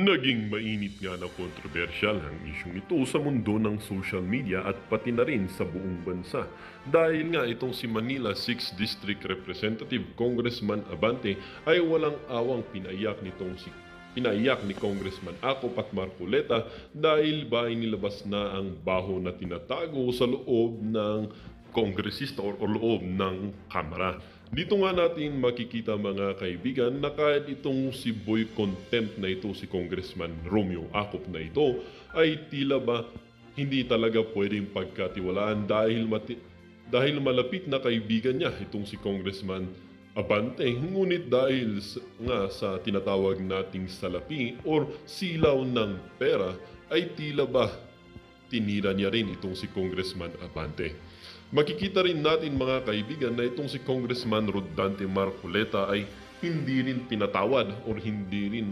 Naging mainit nga na kontrobersyal ang isyong ito sa mundo ng social media at pati na rin sa buong bansa. Dahil nga itong si Manila 6th District Representative Congressman Abante ay walang awang pinaiyak ni Congressman Acop at Marcoleta dahil ba inilabas na ang baho na tinatago sa loob ng kongresista o loob ng kamara. Dito nga natin makikita mga kaibigan na kahit itong si boy contempt na ito, si Congressman Romeo Acop na ito, ay tila ba hindi talaga pwedeng pagkatiwalaan dahil malapit na kaibigan niya itong si Congressman Abante. Ngunit dahil nga sa tinatawag nating salapi or silaw ng pera ay tila ba tinira niya rin itong si Congressman Abante. Makikita rin natin mga kaibigan na itong si Congressman Rodante Marcoleta ay hindi rin pinatawad o hindi rin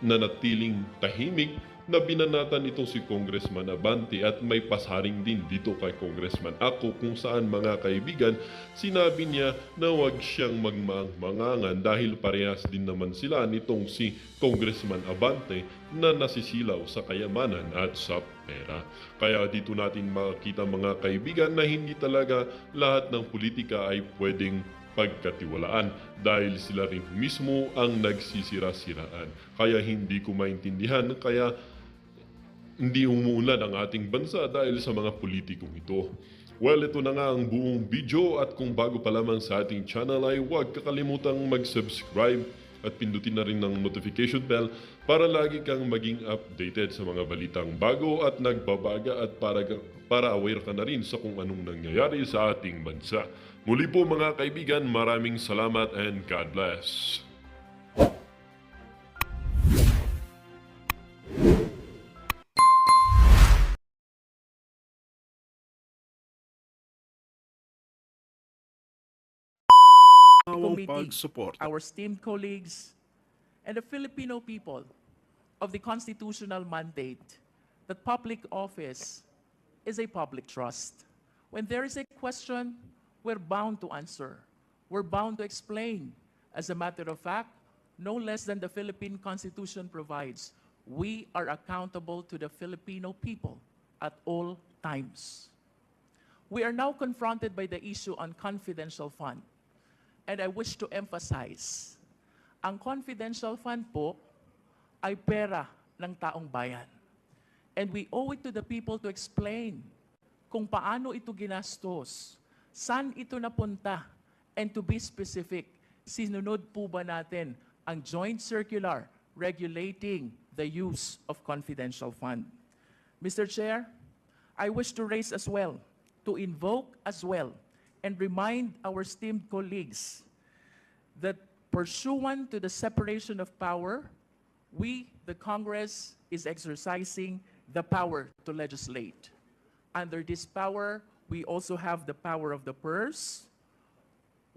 nanatiling tahimik na binanatan itong si Congressman Abante at may pasaring din dito kay Congressman Acop kung saan mga kaibigan sinabi niya na huwag siyang magmangangan dahil parehas din naman sila nitong si Congressman Abante na nasisilaw sa kayamanan at sa pera. Kaya dito natin makita mga kaibigan na hindi talaga lahat ng politika ay pwedeng pagkatiwalaan dahil sila rin mismo ang nagsisira-siraan. Kaya hindi ko maintindihan kaya hindi umuunlad ang ating bansa dahil sa mga politikong ito. Well, ito na nga ang buong video at kung bago pa lamang sa ating channel ay huwag kakalimutang mag-subscribe at pindutin na rin ng notification bell para lagi kang maging updated sa mga balitang bago at nagbabaga at para aware ka na rin sa kung anong nangyayari sa ating bansa. Muli po mga kaibigan, maraming salamat and God bless. Committee, our esteemed colleagues, and the Filipino people of the constitutional mandate that public office is a public trust. When there is a question, we're bound to answer. We're bound to explain. As a matter of fact, no less than the Philippine Constitution provides, we are accountable to the Filipino people at all times. We are now confronted by the issue on confidential fund. And I wish to emphasize, ang confidential fund po ay pera ng taong bayan. And we owe it to the people to explain kung paano ito ginastos, saan ito napunta, and to be specific, sinunod po ba natin ang joint circular regulating the use of confidential fund. Mr. Chair, I wish to raise as well, to invoke as well, and remind our esteemed colleagues that pursuant to the separation of power, we, the Congress, is exercising the power to legislate. Under this power, we also have the power of the purse.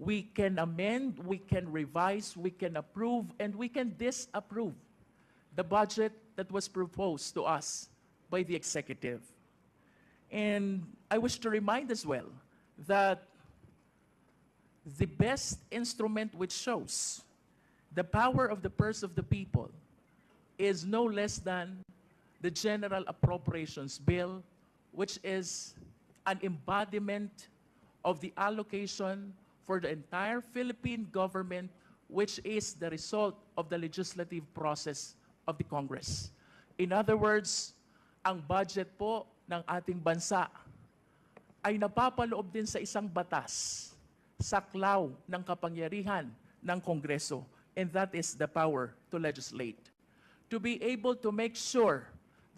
We can amend, we can revise, we can approve, and we can disapprove the budget that was proposed to us by the executive. And I wish to remind as well that the best instrument which shows the power of the purse of the people is no less than the General Appropriations Bill, which is an embodiment of the allocation for the entire Philippine government, which is the result of the legislative process of the Congress. In other words, ang budget po ng ating bansa ay napapaloob din sa isang batas, saklaw ng kapangyarihan ng Kongreso, and that is the power to legislate. To be able to make sure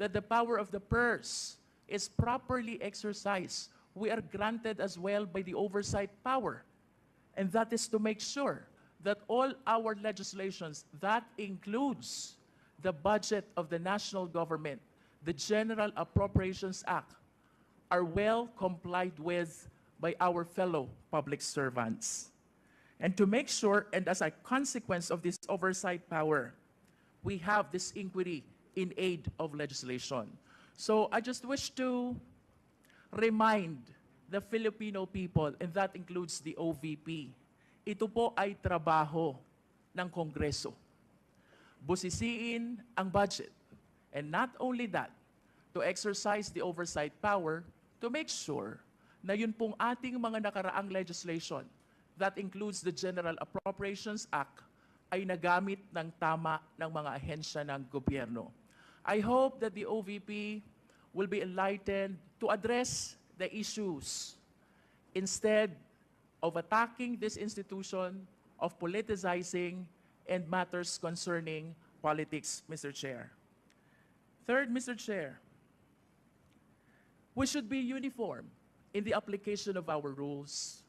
that the power of the purse is properly exercised, we are granted as well by the oversight power, and that is to make sure that all our legislations, that includes the budget of the national government, the General Appropriations Act, are well complied with by our fellow public servants. And to make sure, and as a consequence of this oversight power, we have this inquiry in aid of legislation. So I just wish to remind the Filipino people, and that includes the OVP, ito po ay trabaho ng Kongreso. busisiin ang budget. And not only that, to exercise the oversight power to make sure na yun pong ating mga nakaraang legislation that includes the General Appropriations Act ay nagamit ng tama ng mga ahensya ng gobyerno. I hope that the OVP will be enlightened to address the issues instead of attacking this institution, of politicizing and matters concerning politics, Mr. Chair. Third, Mr. Chair, we should be uniform in the application of our rules.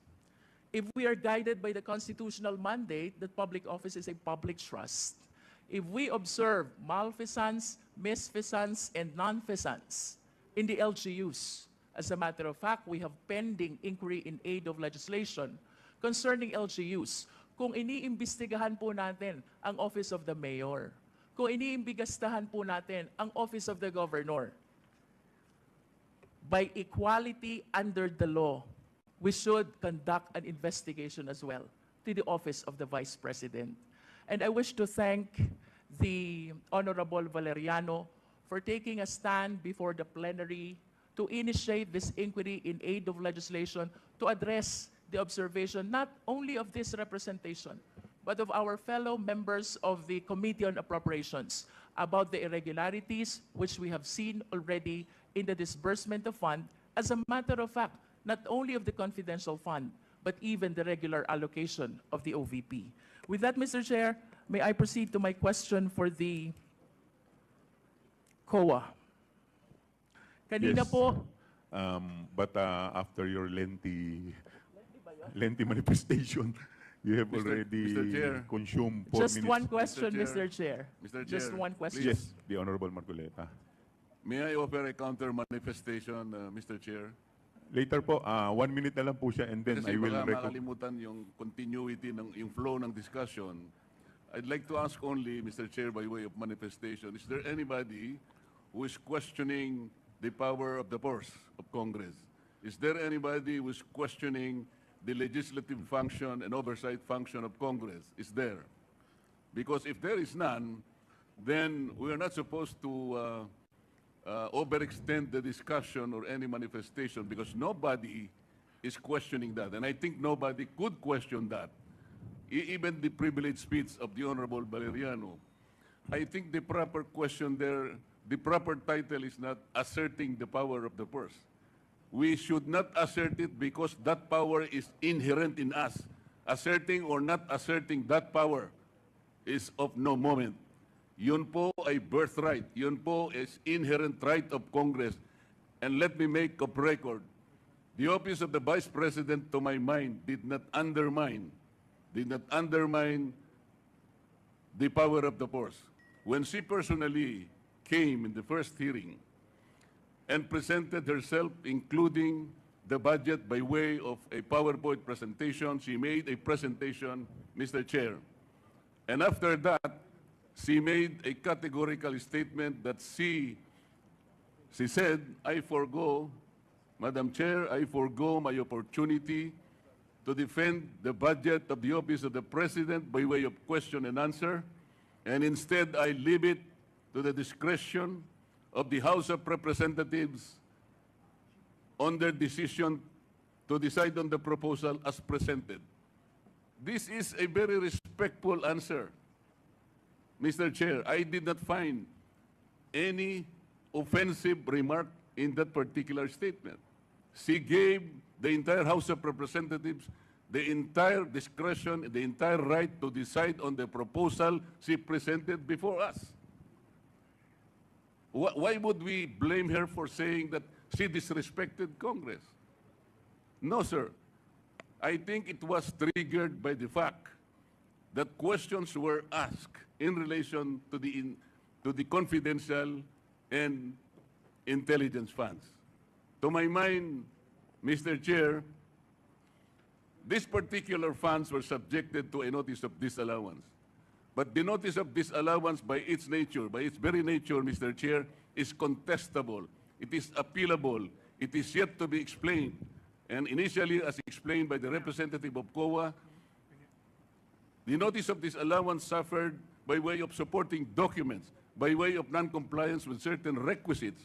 If we are guided by the constitutional mandate that public office is a public trust, if we observe malfeasance, misfeasance, and nonfeasance in the LGUs, as a matter of fact, we have pending inquiry in aid of legislation concerning LGUs. Kung iniimbestigahan po natin ang Office of the Mayor, kung iniimbestigahan po natin ang Office of the Governor, by equality under the law, we should conduct an investigation as well to the Office of the Vice President. And I wish to thank the Honorable Valeriano for taking a stand before the plenary to initiate this inquiry in aid of legislation to address the observation not only of this representation, but of our fellow members of the Committee on Appropriations about the irregularities which we have seen already in the disbursement of fund, as a matter of fact, not only of the confidential fund, but even the regular allocation of the OVP. With that, Mr. Chair, may I proceed to my question for the COA? Kanina Yes. po, But after your lengthy manifestation, you have Mr. already Chair. consumed 4 just minutes. one question, Mr. Mr. Chair. Mr. Just Chair, one question. Yes, the Honorable Marcoleta. May I offer a counter manifestation, Mr. Chair? Later po, 1 minute na lang po siya and then Kasi I will baka recognize. makalimutan yung continuity, yung flow ng discussion. I'd like to ask only, Mr. Chair, by way of manifestation, is there anybody who is questioning the power of the purse of Congress? Is there anybody who is questioning the legislative function and oversight function of Congress? Is there? Because if there is none, then we are not supposed to overextend the discussion or any manifestation because nobody is questioning that. And I think nobody could question that. Even the privileged speech of the Honorable Valeriano. I think the proper question there, the proper title is not asserting the power of the purse. We should not assert it because that power is inherent in us. Asserting or not asserting that power is of no moment. Yun po ay birthright. Yun po is inherent right of Congress. And let me make of record, the office of the Vice President, to my mind, did not undermine the power of the purse. When she personally came in the first hearing and presented herself, including the budget by way of a PowerPoint presentation, she made a presentation, Mr. Chair. And after that, she made a categorical statement that she said, I forgo, Madam Chair, I forgo my opportunity to defend the budget of the Office of the President by way of question and answer, and instead I leave it to the discretion of the House of Representatives on their decision to decide on the proposal as presented. This is a very respectful answer, Mr. Chair. I did not find any offensive remark in that particular statement. She gave the entire House of Representatives the entire discretion, the entire right to decide on the proposal she presented before us. Why would we blame her for saying that she disrespected Congress? No, sir. I think it was triggered by the fact that questions were asked in relation to the confidential and intelligence funds. To my mind, Mr. Chair, these particular funds were subjected to a notice of disallowance. But the notice of disallowance by its nature, by its very nature, Mr. Chair, is contestable. It is appealable. It is yet to be explained. And initially, as explained by the representative of COA, the notice of disallowance suffered by way of supporting documents, by way of non-compliance with certain requisites.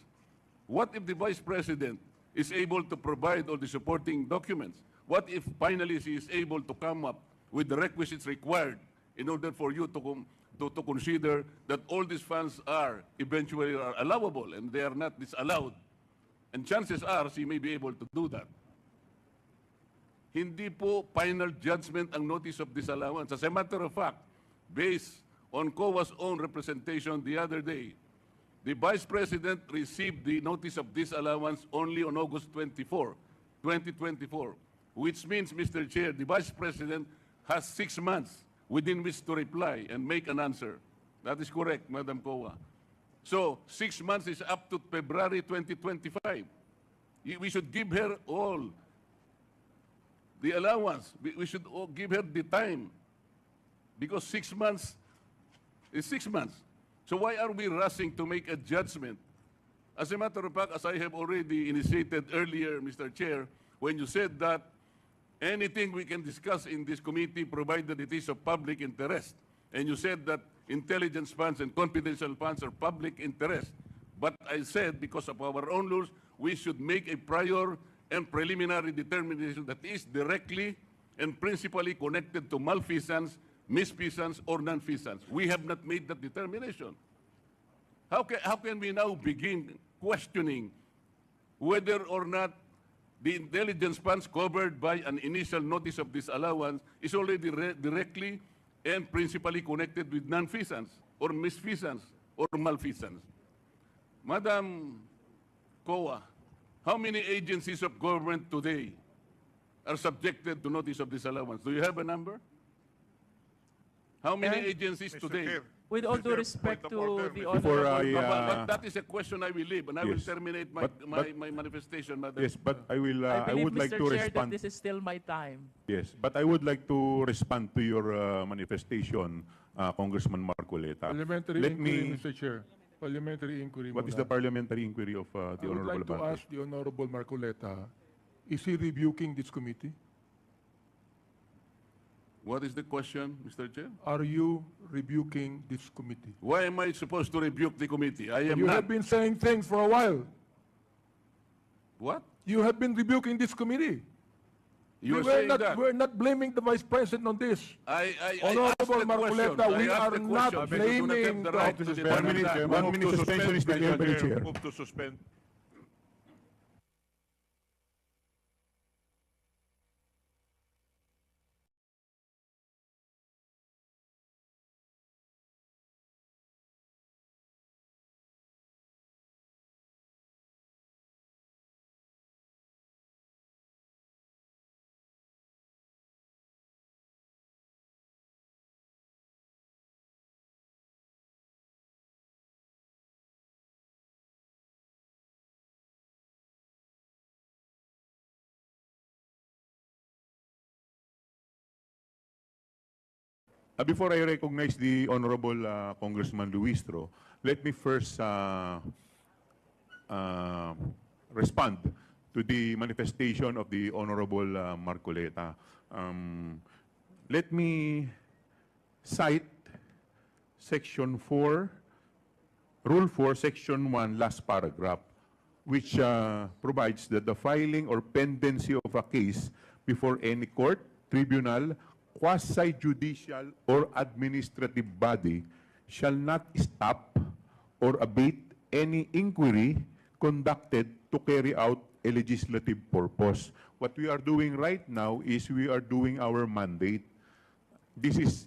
What if the Vice President is able to provide all the supporting documents? What if finally she is able to come up with the requisites required in order for you to consider that all these funds are eventually allowable and they are not disallowed? And chances are she may be able to do that. Hindi po final judgment ang notice of disallowance. As a matter of fact, based on COA's own representation the other day, the Vice President received the notice of disallowance only on August 24, 2024, which means, Mr. Chair, the Vice President has 6 months within which to reply and make an answer. That is correct, Madam COA. So, 6 months is up to February 2025. We should give her all the allowance. We should all give her the time because 6 months is 6 months. So why are we rushing to make a judgment? As a matter of fact, as I have already initiated earlier, Mr. Chair, when you said that anything we can discuss in this committee provided it is of public interest, and you said that intelligence funds and confidential funds are public interest. But I said, because of our own rules, we should make a prior and preliminary determination that is directly and principally connected to malfeasance, misfeasance, or non-feasance. We have not made that determination. How can we now begin questioning whether or not the intelligence funds covered by an initial notice of disallowance is already directly and principally connected with non-feasance or misfeasance or malfeasance? Madam COA, how many agencies of government today are subjected to notice of disallowance? Do you have a number? How many agencies today? With all due respect to the Before Honorable I, But that is a question I will leave, and I will Yes. terminate But- my manifestation, Madam. Yes, but I will. I I believe, would like Mr. to Chair, that respond. this is still my time. Yes, but I would like to respond to your manifestation, Congressman Marcoleta. Parliamentary Let inquiry, me. Mr. Chair. Parliamentary inquiry What is muna. the parliamentary inquiry of the I would Honorable like to Abante? ask the Honorable Marcoleta, is he rebuking this committee? What is the question, Mr. Chair? Are you rebuking this committee? Why am I supposed to rebuke the committee? I am You not. have been saying things for a while. What? You have been rebuking this committee. You are we're saying not, that? We're not blaming the Vice President on this. I Honorable asked the Marcoleta, question. we I asked are the not question. You do not have blaming the the right to officers. demand 1 minute, that. 1 minute suspension is declared by the chair. Move to suspend. Before I recognize the Honorable Congressman Luistro, let me first respond to the manifestation of the Honorable Marcoleta. Let me cite Section 4, Rule 4, Section 1, last paragraph, which provides that the filing or pendency of a case before any court, tribunal, quasi-judicial or administrative body shall not stop or abate any inquiry conducted to carry out a legislative purpose. What we are doing right now is we are doing our mandate. This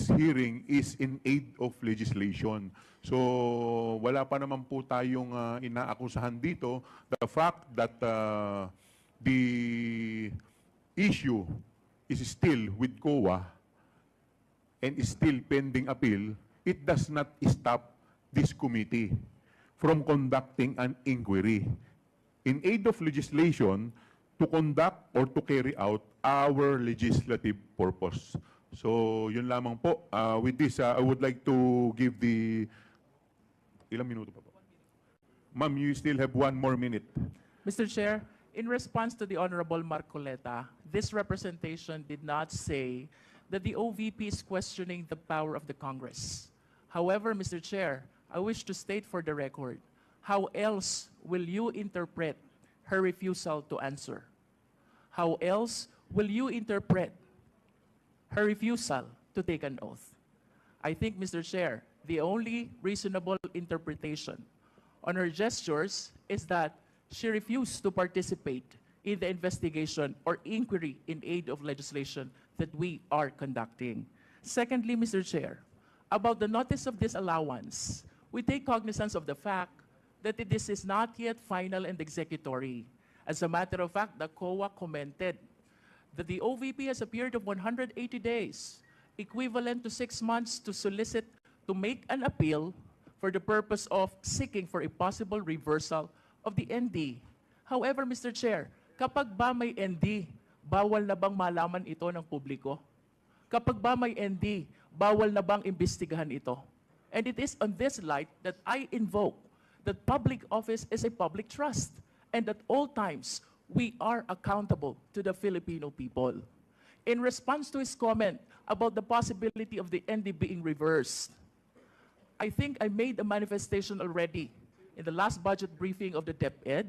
hearing is in aid of legislation. So wala pa naman po tayong inaakusahan dito. The fact that the issue is still with COA and is still pending appeal, it does not stop this committee from conducting an inquiry in aid of legislation to conduct or to carry out our legislative purpose. So, yun lamang po. With this, I would like to give the... Ilang minuto pa po? Ma'am, you still have 1 more minute. Mr. Chair, in response to the Honorable Marcoleta, this representation did not say that the OVP is questioning the power of the Congress. However, Mr. Chair, I wish to state for the record, how else will you interpret her refusal to answer? How else will you interpret her refusal to take an oath? I think, Mr. Chair, the only reasonable interpretation on her gestures is that she refused to participate in the investigation or inquiry in aid of legislation that we are conducting. Secondly, Mr. Chair, about the notice of disallowance, we take cognizance of the fact that this is not yet final and executory. As a matter of fact, the COA commented that the OVP has a period of 180 days, equivalent to 6 months to solicit to make an appeal for the purpose of seeking for a possible reversal of the ND. However, Mr. Chair, kapag ba may ND, bawal na bang malaman ito ng publiko? Kapag ba may ND, bawal na bang imbestigahan ito? And it is on this light that I invoke that public office is a public trust, and at all times, we are accountable to the Filipino people. In response to his comment about the possibility of the ND being reversed, I think I made a manifestation already in the last budget briefing of the DepEd.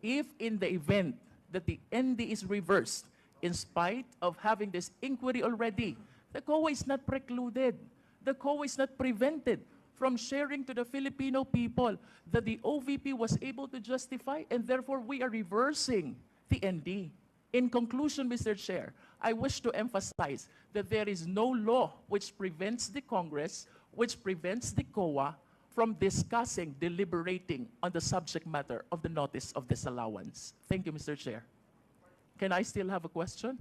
If in the event that the ND is reversed, in spite of having this inquiry already, the COA is not precluded. The COA is not prevented from sharing to the Filipino people that the OVP was able to justify, and therefore we are reversing the ND. In conclusion, Mr. Chair, I wish to emphasize that there is no law which prevents the Congress, which prevents the COA from discussing, deliberating on the subject matter of the notice of disallowance. Thank you, Mr. Chair. Can I still have a question?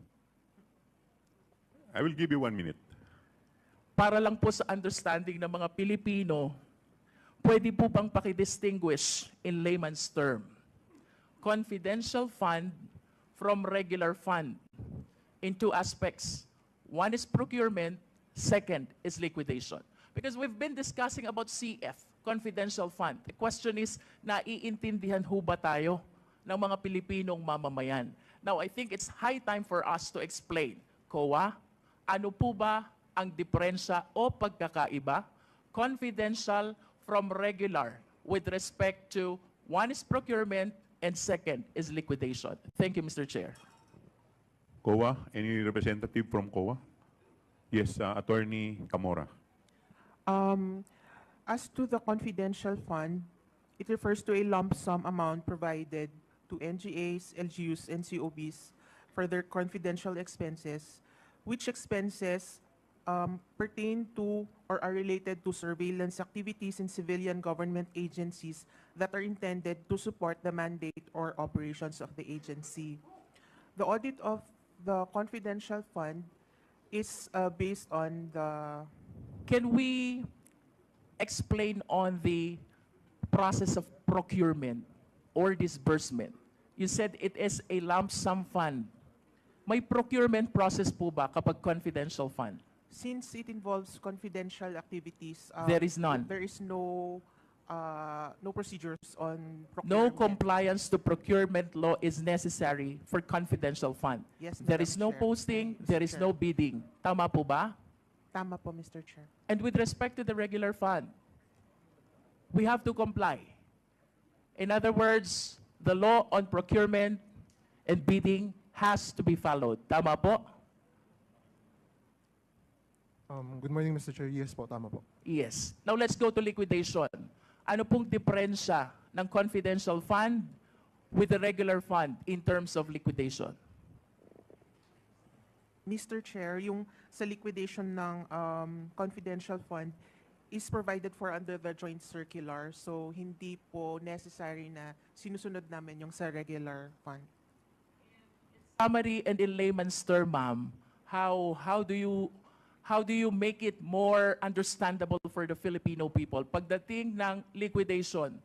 I will give you 1 minute. Para lang po sa understanding ng mga Pilipino, pwede po bang pakidistinguish in layman's term, confidential fund from regular fund in 2 aspects. One is procurement, second is liquidation. Because we've been discussing about CF, confidential fund. The question is, naiintindihan ho ba tayo ng mga Pilipinong mamamayan? Now, I think it's high time for us to explain, COA, ano po ba ang diferensya o pagkakaiba, confidential from regular, with respect to one is procurement and second is liquidation. Thank you, Mr. Chair. COA, any representative from COA? Yes, Attorney Camora. As to the confidential fund, it refers to a lump sum amount provided to NGAs, LGUs, and COBs for their confidential expenses, which expenses pertain to or are related to surveillance activities in civilian government agencies that are intended to support the mandate or operations of the agency. The audit of the confidential fund is based on the... Can we explain on the process of procurement or disbursement? You said it is a lump sum fund. May procurement process po ba kapag confidential fund? Since it involves confidential activities, There is none. There is no procedures on No procurement. compliance to procurement law is necessary for confidential fund. Yes, There Madam is no Chair. posting, Mr. there is Chair. no bidding. Tama po ba? Tama po, Mr. Chair. And with respect to the regular fund, we have to comply. In other words, the law on procurement and bidding has to be followed. Tama po? Good morning, Mr. Chair. Yes po, tama po. Yes. Now let's go to liquidation. Ano pong diferensya ng confidential fund with the regular fund in terms of liquidation? Mr. Chair, yung sa liquidation ng confidential fund is provided for under the joint circular. So, hindi po necessary na sinusunod namin yung sa regular fund. Summary and in layman's term, ma'am, how do you make it more understandable for the Filipino people? Pagdating ng liquidation,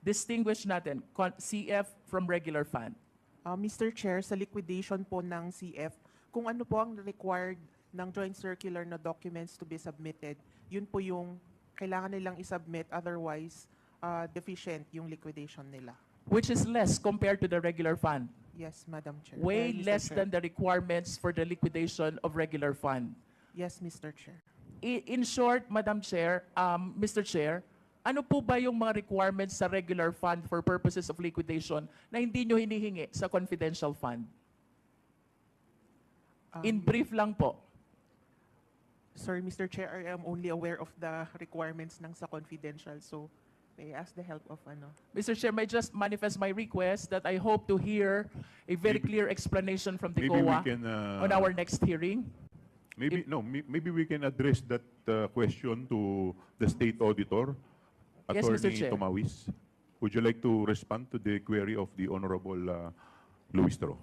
distinguish natin CF from regular fund. Mr. Chair, sa liquidation po ng CF, kung ano po ang required ng joint circular na documents to be submitted, yun po yung kailangan nilang isubmit, otherwise deficient yung liquidation nila. Which is less compared to the regular fund. Yes, Madam Chair. Way Mr. less Chair. than the requirements for the liquidation of regular fund. Yes, Mr. Chair. In short, Madam Chair, Mr. Chair, ano po ba yung mga requirements sa regular fund for purposes of liquidation na hindi nyo hinihingi sa confidential fund? In brief lang po. Sorry, Mr. Chair, I am only aware of the requirements ng sa confidential, so may I ask the help of ano? Mr. Chair, may just manifest my request that I hope to hear a very clear explanation from the Maybe we COA can, on our next hearing. maybe we can address that question to the state auditor, Yes, Mr. Attorney Chair. Tomawis. Would you like to respond to the query of the Honorable Luistro?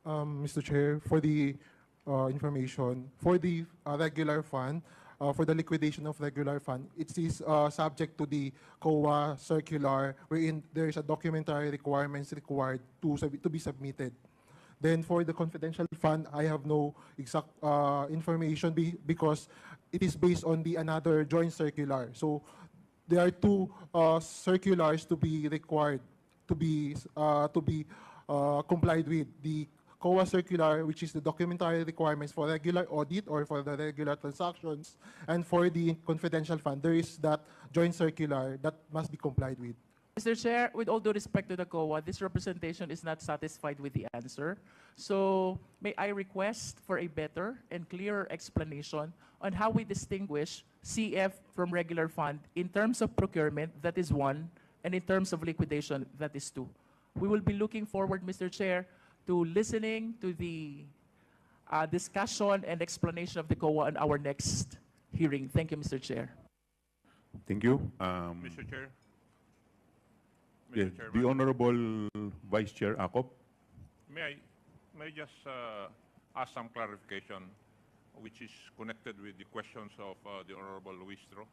Mr. Chair, for the information, for the regular fund, for the liquidation of regular fund, it is subject to the COA circular wherein there is a documentary requirements required to be submitted. Then for the confidential fund, I have no exact information because it is based on the another joint circular. So there are two circulars to be required to be complied with. The COA circular, which is the documentary requirements for regular audit or for the regular transactions, and for the confidential fund, there is that joint circular that must be complied with. Mr. Chair, with all due respect to the COA, this representation is not satisfied with the answer. So may I request for a better and clearer explanation on how we distinguish CF from regular fund in terms of procurement, that is one, and in terms of liquidation, that is two. We will be looking forward, Mr. Chair, to listening to the discussion and explanation of the COA on our next hearing. Thank you, Mr. Chair. Thank you. Mr. Chair. Yeah, Mr. the Chairman, Honorable Vice Chair Acop. may I just ask some clarification, which is connected with the questions of the Honorable Luistro?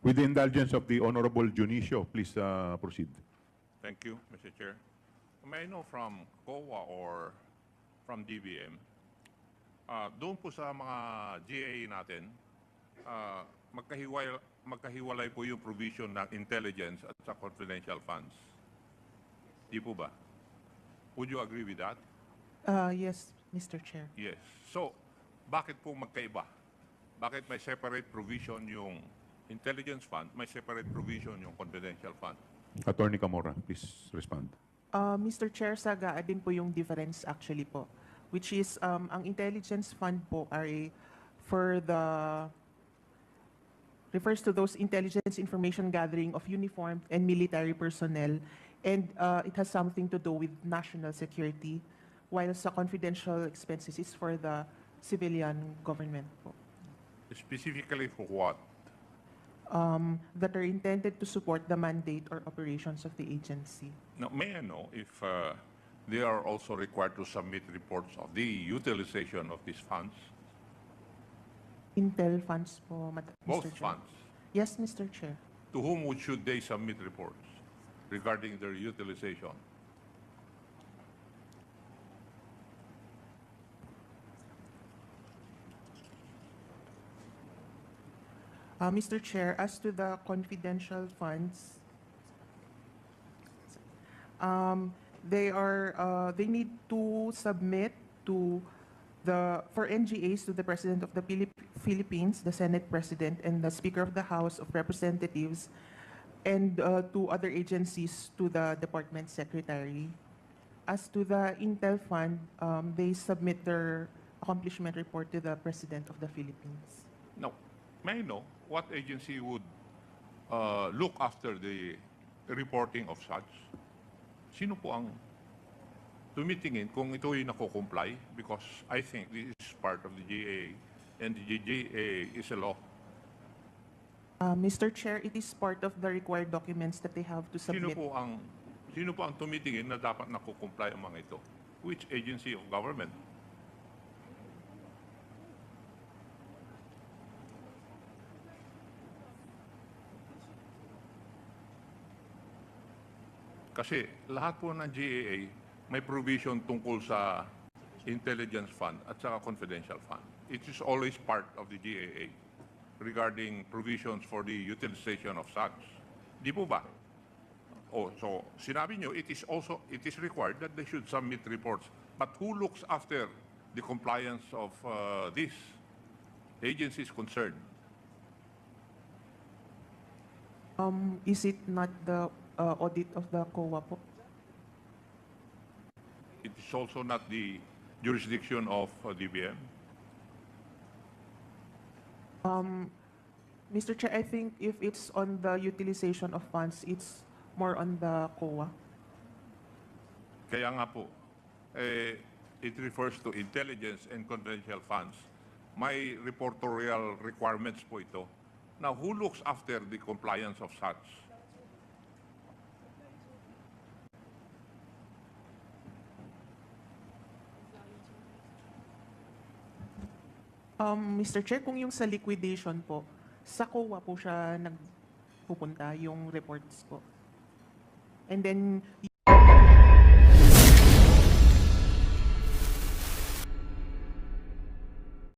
With the indulgence of the Honorable Junicio, please proceed. Thank you, Mr. Chair. May I know from COA or from DBM, doon po sa mga GA natin, magkahiwalay po yung provision ng intelligence at sa confidential funds. Di po ba? Would you agree with that? Yes, Mr. Chair. Yes. So, bakit po magkaiba? Bakit may separate provision yung intelligence fund, may separate provision yung confidential fund? Attorney Camora, please respond. Mr. Chair, saga din po yung difference actually po, which is ang intelligence fund po ay refers to those intelligence information gathering of uniformed and military personnel, and it has something to do with national security, while sa confidential expenses is for the civilian government po. Specifically for what? That are intended to support the mandate or operations of the agency. Now, may I know if they are also required to submit reports of the utilization of these funds? Intel funds po, Both Mr. Chair. funds. Yes, Mr. Chair. To whom should they submit reports regarding their utilization? Mr. Chair, as to the confidential funds, they need to submit for NGAs to the President of the Philippines, the Senate President, and the Speaker of the House of Representatives, and to other agencies to the Department Secretary. As to the Intel Fund, they submit their accomplishment report to the President of the Philippines. Now, may I know what agency would look after the reporting of such? Sino po ang tumitingin kung ito ay nako-comply? Because I think this is part of the GA, and the GA is a law. Mr. Chair, it is part of the required documents that they have to Sino submit. po ang tumitingin na dapat nako-comply ang mga ito? Which agency of government? Kasi lahat po ng GAA may provision tungkol sa intelligence fund at saka confidential fund. It is always part of the GAA regarding provisions for the utilization of such. Di po ba? Oh, so sinabi nyo, it is required that they should submit reports. But who looks after the compliance of these agencies concerned. Is it not the audit of the COA po? It is also not the jurisdiction of DBM. Mr. Chair, I think if it's on the utilization of funds, it's more on the COA. Kaya nga po, it refers to intelligence and confidential funds. May reportorial requirements po ito. Now, who looks after the compliance of such? Mr. Chair, kung yung sa liquidation po, sa COA po siya nagpupunta yung reports po. And then